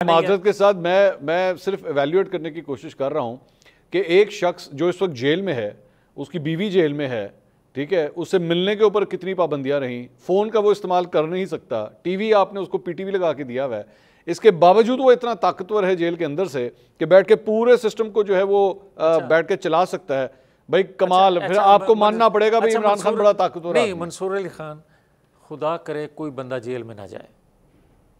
معذرت کے ساتھ میں صرف ایویلیویٹ کرنے کی کوشش کر رہا ہوں کہ ایک شخص جو اس وقت جیل میں ہے، اس کی بیوی جیل میں ہے، ٹھیک ہے، اس سے ملنے کے اوپر کتنی پابندیاں رہیں، فون کا وہ استعمال کر نہیں سکتا، ٹی وی آپ نے اس کو پی ٹی وی لگا کے دیا ہوا ہے، اس کے باوجود وہ اتنا طاقتور ہے جیل کے اندر سے کہ بیٹھ کے پورے سسٹم کو جو ہے وہ بیٹھ کے چلا سکتا ہے. بھائی کمال. پھر آپ کو ماننا پڑے گا بھائی عمران خان بڑا طاقتور ہے. نہیں، منصور علی خان خدا کرے کوئی بندہ جیل میں نہ جائے،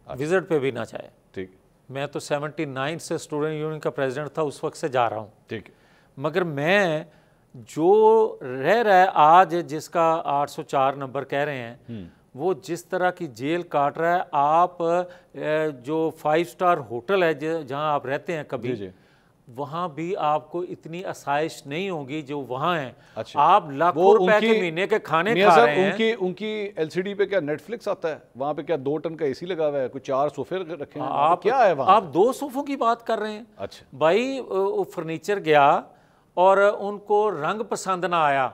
وزٹ پہ بھی نہ جائے. ٹھیک. میں تو 79 سے اسٹوڈنٹ یونین کا پریزیڈنٹ تھا، اس وقت سے جا رہا ہوں. ٹھیک. مگر میں جو رہ رہا ہے آج، جس کا 804 نمبر کہہ رہے ہیں، وہ جس طرح کی جیل کاٹ رہا ہے. آپ جو 5 سٹار ہوٹل ہے جہاں آپ رہتے ہیں کبھی، وہاں بھی آپ کو اتنی آسائش نہیں ہوگی جو وہاں ہیں. آپ لاکھوں روپے کے مہینے کے کھانے کھا رہے ہیں. ان کی ایل سی ڈی پہ کیا نیٹ فلکس آتا ہے؟ وہاں پہ کیا 2 ٹن کا اے سی لگا ہوا ہے؟ کوئی 4 صوفے رکھے ہیں؟ کیا ہے وہاں؟ آپ 2 صوفوں کی بات کر رہے ہیں. اچھا بھائی فرنیچر گیا اور ان کو رنگ پسند نہ آیا،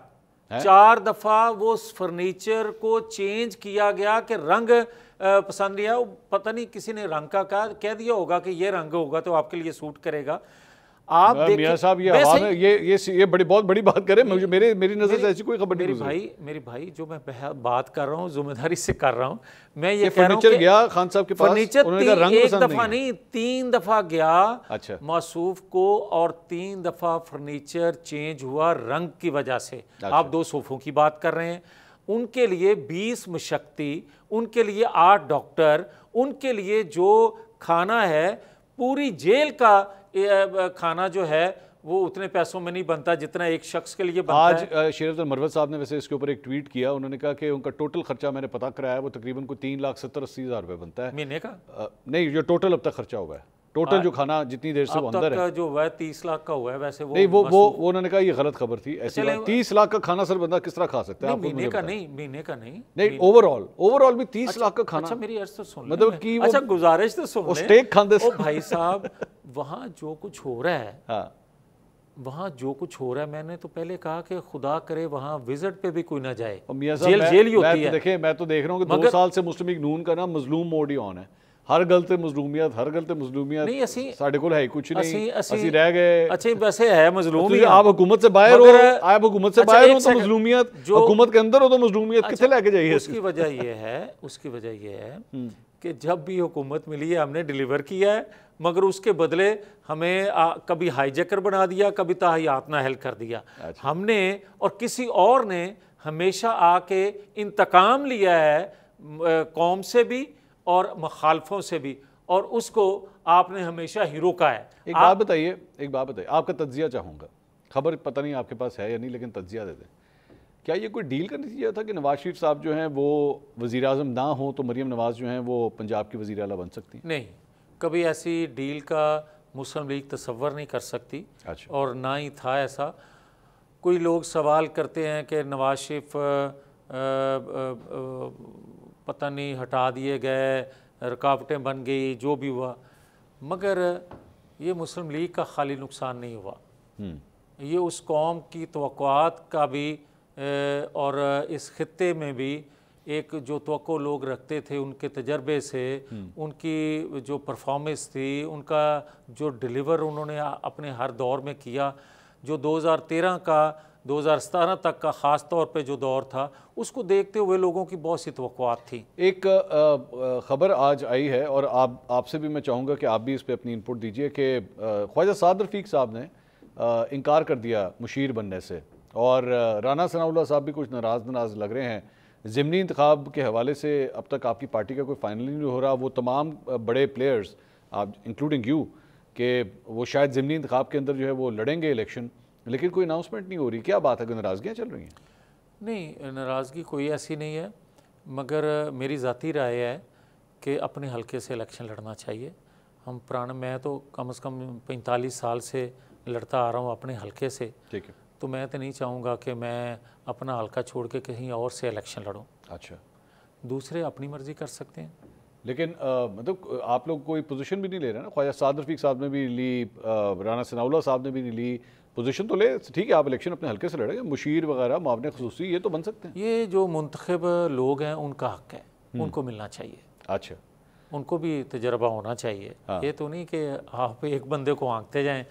4 دفعہ وہ فرنیچر کو چینج کیا گیا کہ رنگ پسند نہیں آیا. پتہ نہیں کسی نے رنگ کا کہہ دیا ہوگا کہ یہ رنگ ہوگا تو آپ کے لیے سوٹ کرے گا. آپ میاں صاحب یہ بہت بڑی بات کریں. میری نظر سے ایسی کوئی خبر نہیں. میری بھائی جو میں بات کر رہا ہوں ذمہ داری سے کر رہا ہوں. میں یہ کہہ رہا ہوں فرنیچر گیا خان صاحب کے پاس، فرنیچر ایک دفعہ نہیں 3 دفعہ گیا موصوف کو، اور 3 دفعہ فرنیچر چینج ہوا رنگ کی وجہ سے. آپ 2 صوفوں کی بات کر رہے ہیں. ان کے لیے 20 مشقتی، ان کے لیے 8 ڈاکٹر، ان کے لیے جو کھانا ہے پوری جیل کا کھانا جو ہے وہ اتنے پیسوں میں نہیں بنتا جتنا ایک شخص کے لیے بنتا ہے. آج شیر افضل مروت صاحب نے ویسے اس کے اوپر ایک ٹویٹ کیا. انہوں نے کہا کہ ان کا ٹوٹل خرچہ میں نے پتا کرایا وہ تقریباً کوئی 3,70,80,000 روپے بنتا ہے مہینے کا. نہیں، جو ٹوٹل اب تک خرچہ ہوا ہے، ٹوٹل جو کھانا جتنی دیر سے وہ اندر ہے، جو ہوا ہے 30 لاکھ کا ہوا ہے. ویسے نہیں، وہ انہوں نے کہا یہ غلط خبر تھی. ایسی 30 لاکھ کا کھانا سر بندہ کس طرح کھا سکتا ہے؟ مہینے کا نہیں نہیں، اوور آل بھی 30 لاکھ کا کھانا. اچھا میری عرض تو سن مطلب کہ اچھا گزارش تو سن لیں. اسٹیک کھاندے سے بھائی صاحب وہاں جو کچھ ہو رہا ہے، وہاں جو کچھ ہو رہا ہے، میں نے تو پہلے کہا کہ خدا کرے وہاں وزٹ پہ بھی کوئی نہ جائے. جیل ہی ہوتی ہے. دیکھیں میں تو دیکھ رہا ہوں کہ 2 سال سے مسلم لیگ نون کا نا مظلوم موڈ ہی آن ہے. ہر گلتے مظلومیت ساڑھے کو ہے کچھ نہیں، اسی رہ گئے. اچھا ویسے ہے مظلوم. آپ حکومت سے باہر ہو، آپ حکومت سے باہر ہو تو مظلومیت، حکومت کے اندر ہو تو مظلومیت کتنے لے کے جائیے. اس کی وجہ یہ ہے کہ جب بھی حکومت ملی ہے ہم نے ڈیلیور کیا ہے، مگر اس کے بدلے ہمیں کبھی ہائی جیکر بنا دیا، کبھی تاحیات نااہل کر دیا. ہم نے اور کسی اور نے ہمیشہ آ کے انتقام لیا ہے قوم سے بھی اور مخالفوں سے بھی، اور اس کو آپ نے ہمیشہ ہیرو کا ہے. ایک بات بتائیے، آپ کا تجزیہ چاہوں گا. خبر پتہ نہیں آپ کے پاس ہے یا نہیں، لیکن تجزیہ دے دیں. کیا یہ کوئی ڈیل کا نتیجہ تھا کہ نواز شریف صاحب جو ہیں وہ وزیر اعظم نہ ہوں تو مریم نواز جو ہیں وہ پنجاب کی وزیر اعلیٰ بن سکتی ہیں؟ نہیں، کبھی ایسی ڈیل کا مسلم لیگ تصور نہیں کر سکتی، اور نہ ہی تھا ایسا. کوئی لوگ سوال کرتے ہیں کہ نواز شریف پتہ نہیں ہٹا دیے گئے، رکاوٹیں بن گئی، جو بھی ہوا، مگر یہ مسلم لیگ کا خالی نقصان نہیں ہوا. یہ اس قوم کی توقعات کا بھی اور اس خطے میں بھی ایک جو توقع لوگ رکھتے تھے ان کے تجربے سے، ان کی جو پرفارمنس تھی، ان کا جو ڈیلیور انہوں نے اپنے ہر دور میں کیا، جو 2013 کا 2017 تک کا خاص طور پہ جو دور تھا، اس کو دیکھتے ہوئے لوگوں کی بہت سی توقعات تھیں. ایک خبر آج آئی ہے اور آپ سے بھی میں چاہوں گا کہ آپ بھی اس پہ اپنی انپٹ دیجئے کہ خواجہ سعد رفیق صاحب نے انکار کر دیا مشیر بننے سے، اور رانا ثناء اللہ صاحب بھی کچھ ناراض لگ رہے ہیں. ضمنی انتخاب کے حوالے سے اب تک آپ کی پارٹی کا کوئی فائنل نہیں ہو رہا. وہ تمام بڑے پلیئرز انکلوڈنگ یو کہ وہ شاید ضمنی انتخاب کے اندر جو ہے وہ لڑیں گے الیکشن، لیکن کوئی اناؤنسمنٹ نہیں ہو رہی. کیا بات ہے کہ ناراضگیاں چل رہی ہیں؟ نہیں، ناراضگی کوئی ایسی نہیں ہے، مگر میری ذاتی رائے ہے کہ اپنے حلقے سے الیکشن لڑنا چاہیے. میں تو کم از کم 45 سال سے لڑتا آ رہا ہوں اپنے حلقے سے. ٹھیک ہے. تو میں تو نہیں چاہوں گا کہ میں اپنا حلقہ چھوڑ کے کہیں اور سے الیکشن لڑوں. اچھا. دوسرے اپنی مرضی کر سکتے ہیں. لیکن مطلب آپ لوگ کوئی پوزیشن بھی نہیں لے رہے نا. خواجہ سعد رفیق صاحب نے بھی لی، رانا ثناء اللہ صاحب نے بھی نہیں لی. پوزیشن تو لے، ٹھیک ہے آپ الیکشن اپنے حلقے سے لڑیں گے، مشیر وغیرہ معاون خصوصی یہ تو بن سکتے ہیں. یہ جو منتخب لوگ ہیں ان کا حق ہے، ان کو ملنا چاہیے. اچھا. ان کو بھی تجربہ ہونا چاہیے. یہ تو نہیں کہ آپ ایک بندے کو آنکتے جائیں